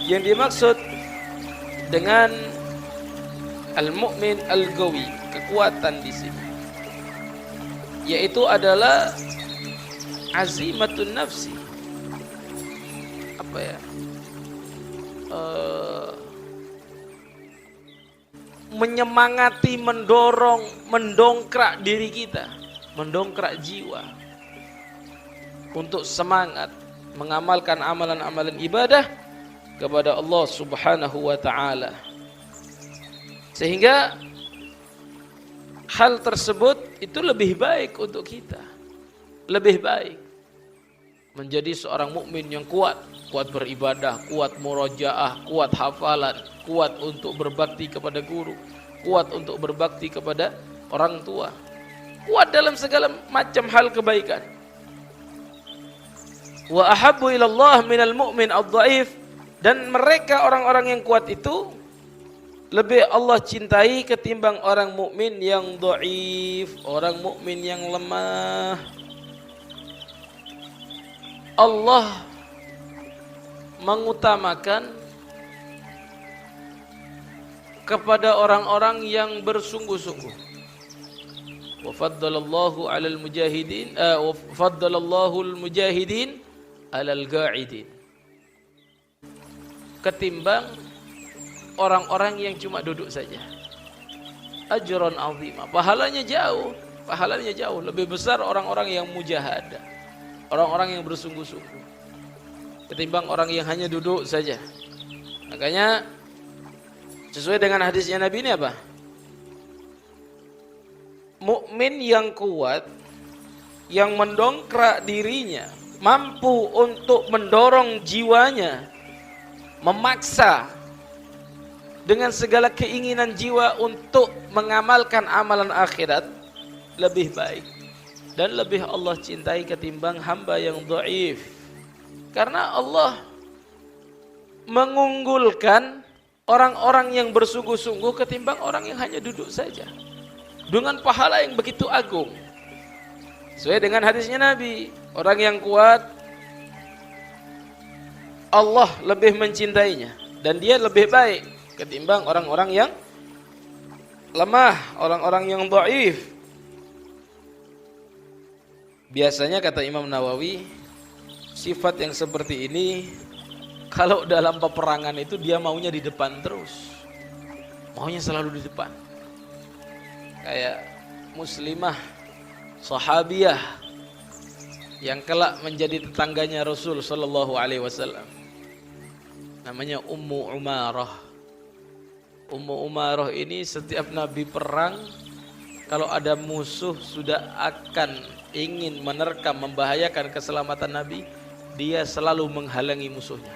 Yang dimaksud dengan al-mu'min al-qawi, kekuatan di sini, yaitu adalah azimatun nafsi. Apa ya? Menyemangati, mendorong, mendongkrak diri kita, mendongkrak jiwa untuk semangat mengamalkan amalan-amalan ibadah kepada Allah Subhanahu wa taala. Sehingga hal tersebut itu lebih baik untuk kita. Lebih baik menjadi seorang mukmin yang kuat, kuat beribadah, kuat murojaah, kuat hafalan, kuat untuk berbakti kepada guru, kuat untuk berbakti kepada orang tua, kuat dalam segala macam hal kebaikan. Wa ahabbu ilallah minal mu'min ad-dhaif, dan mereka orang-orang yang kuat itu lebih Allah cintai ketimbang orang mukmin yang dhaif, orang mukmin yang lemah. Allah mengutamakan kepada orang-orang yang bersungguh-sungguh. Wa faddalallahu 'alal mujahidin wa faddalallahu al-mujahidin 'alal qa'idin, ketimbang orang-orang yang cuma duduk saja. Ajran 'azima, pahalanya jauh lebih besar orang-orang yang mujahadah, orang-orang yang bersungguh-sungguh, ketimbang orang yang hanya duduk saja. Makanya sesuai dengan hadisnya Nabi ini apa? Mukmin yang kuat, yang mendongkrak dirinya, mampu untuk mendorong jiwanya, memaksa dengan segala keinginan jiwa untuk mengamalkan amalan akhirat, lebih baik dan lebih Allah cintai ketimbang hamba yang dhaif. Karena Allah mengunggulkan orang-orang yang bersungguh-sungguh ketimbang orang yang hanya duduk saja, dengan pahala yang begitu agung. Sesuai dengan hadisnya Nabi, orang yang kuat Allah lebih mencintainya dan dia lebih baik ketimbang orang-orang yang lemah, orang-orang yang dhaif. Biasanya kata Imam Nawawi, sifat yang seperti ini kalau dalam peperangan itu dia maunya di depan terus, maunya selalu di depan. Kayak muslimah sahabiyah yang kelak menjadi tetangganya Rasul sallallahu alaihi wasallam, namanya Ummu Umarah. Ummu Umarah ini setiap Nabi perang, kalau ada musuh sudah akan ingin menerkam, membahayakan keselamatan Nabi, dia selalu menghalangi musuhnya.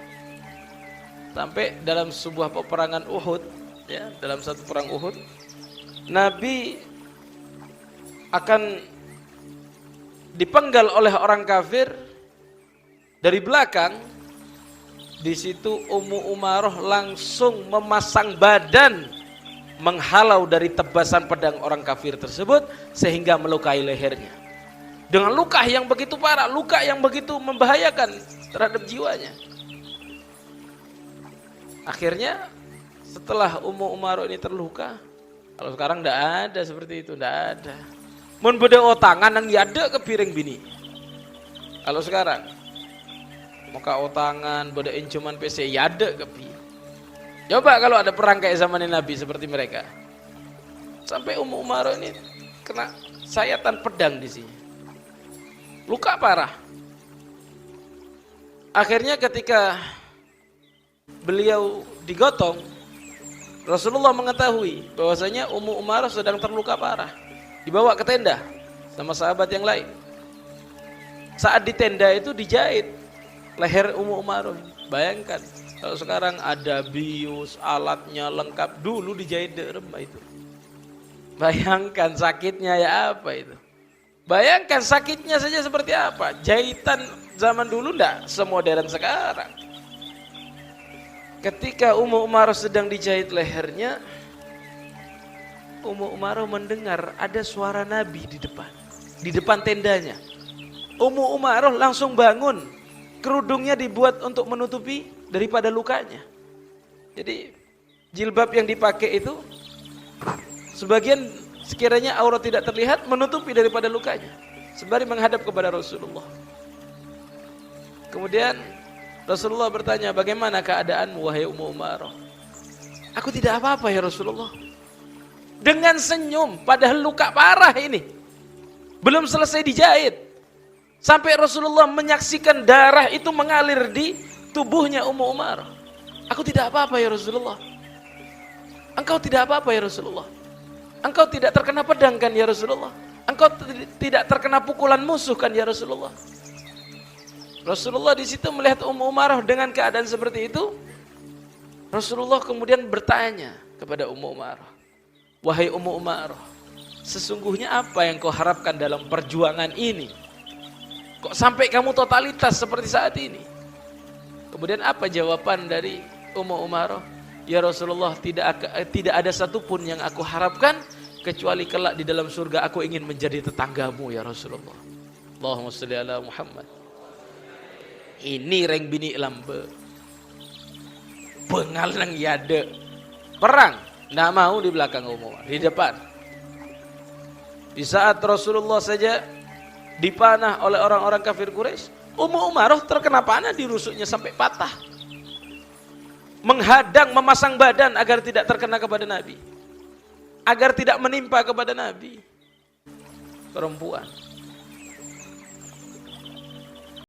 Sampai dalam sebuah peperangan Uhud, ya, dalam satu perang Uhud, Nabi akan dipenggal oleh orang kafir dari belakang. Di situ Ummu Umarah langsung memasang badan menghalau dari tebasan pedang orang kafir tersebut sehingga melukai lehernya. Dengan luka yang begitu parah, luka yang begitu membahayakan terhadap jiwanya. Akhirnya setelah Ummu Umarah ini terluka, kalau sekarang tidak ada seperti itu, tidak ada. Mun beda otangan nang yade ke piring bini. Kalau sekarang muka otangan bedain cuman PC yade ke pi. Coba kalau ada perang kayak zaman Nabi seperti mereka. Sampai Ummu Umarah ini kena sayatan pedang di sini. Luka parah. Akhirnya ketika beliau digotong, Rasulullah mengetahui bahwasanya Ummu Umarah sedang terluka parah, dibawa ke tenda sama sahabat yang lain. Saat di tenda itu dijahit leher Ummu Umarah. Bayangkan kalau sekarang ada bius, alatnya lengkap, dulu dijahit remah itu. Bayangkan sakitnya ya apa itu. Bayangkan sakitnya saja seperti apa. Jahitan zaman dulu enggak semodern sekarang. Ketika Ummu Umarah sedang dijahit lehernya, Ummu Umarah mendengar ada suara Nabi di depan tendanya. Ummu Umarah langsung bangun, kerudungnya dibuat untuk menutupi daripada lukanya. Jadi jilbab yang dipakai itu sebagian sekiranya aurat tidak terlihat menutupi daripada lukanya sembari menghadap kepada Rasulullah. Kemudian Rasulullah bertanya, bagaimana keadaanmu wahai Ummu Umarah? Aku tidak apa-apa ya Rasulullah. Dengan senyum, padahal luka parah ini. Belum selesai dijahit. Sampai Rasulullah menyaksikan darah itu mengalir di tubuhnya Ummu Umarah. Aku tidak apa-apa ya Rasulullah. Engkau tidak apa-apa ya Rasulullah. Engkau tidak terkena pedang kan ya Rasulullah. Engkau tidak terkena pukulan musuh kan ya Rasulullah. Rasulullah di situ melihat Ummu Umarah dengan keadaan seperti itu. Rasulullah kemudian bertanya kepada Ummu Umarah, wahai Ummu Umarah, sesungguhnya apa yang kau harapkan dalam perjuangan ini? Kok sampai kamu totalitas seperti saat ini? Kemudian apa jawaban dari Ummu Umarah? Ya Rasulullah, tidak ada satupun yang aku harapkan kecuali kelak di dalam surga aku ingin menjadi tetanggamu ya Rasulullah. Allahumma sholli ala Muhammad. Ini reng bini lambe. Bengal nang yade. Perang, nggak mau di belakang Umar, di depan. Di saat Rasulullah saja dipanah oleh orang-orang kafir Quraisy, Ummu Umarah terkena panah di rusuknya sampai patah. Menghadang, memasang badan agar tidak terkena kepada Nabi. Agar tidak menimpa kepada Nabi. Perempuan.